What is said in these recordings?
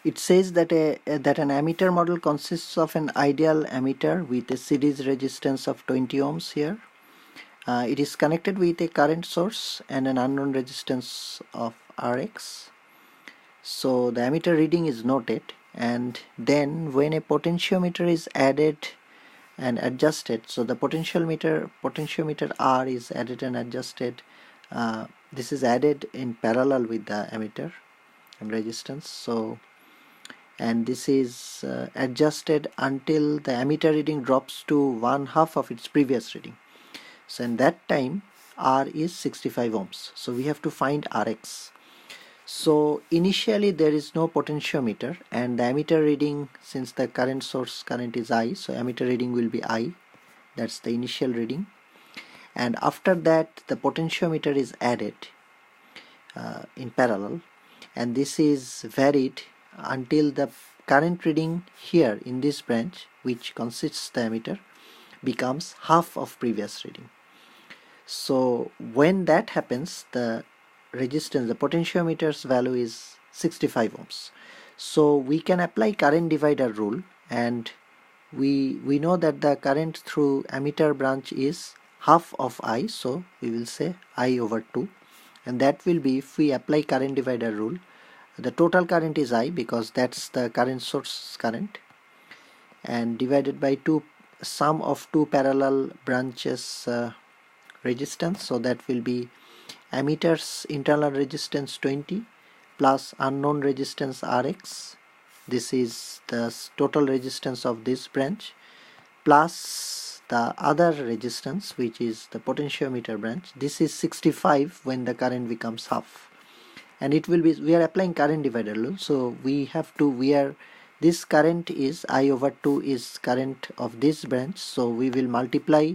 it says that that an ammeter model consists of an ideal ammeter with a series resistance of 20 ohms here. It is connected with a current source and an unknown resistance of Rx. So the ammeter reading is noted, and then when a potentiometer is added and adjusted, so the potentiometer R is added and adjusted. This is added in parallel with the ammeter and resistance. So, and this is adjusted until the ammeter reading drops to 1/2 of its previous reading. So in that time R is 65 ohms. So we have to find Rx. So initially there is no potentiometer, and the ammeter reading, since the current source current is I, so ammeter reading will be I. That's the initial reading. And after that the potentiometer is added in parallel, and this is varied until the current reading here in this branch, which consists the ammeter, becomes half of previous reading. So when that happens, the resistance, the potentiometer's value is 65 ohms. So we can apply current divider rule, and we know that the current through ammeter branch is half of I, so we will say I over 2, and that will be, if we apply current divider rule, the total current is I because that's the current source current, and divided by 2 sum of 2 parallel branches resistance, so that will be ammeter's internal resistance 20 plus unknown resistance Rx. This is the total resistance of this branch, plus the other resistance, which is the potentiometer branch. This is 65 when the current becomes half, and it will be, we are applying current divider rule, so we have to, this current is I over 2 is current of this branch, so we will multiply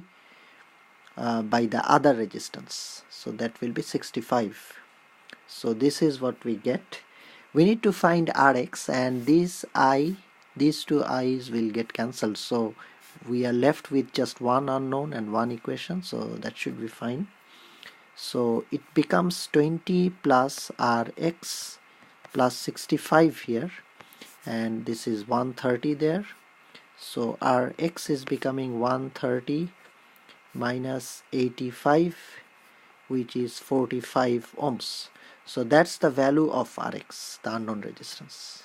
by the other resistance, so that will be 65. So this is what we get. We need to find Rx, and these two I's will get cancelled, so we are left with just one unknown and one equation, so that should be fine. So it becomes 20 plus Rx plus 65 here, and this is 130 there, so Rx is becoming 130 minus 85, which is 45 ohms. So that's the value of Rx, the unknown resistance.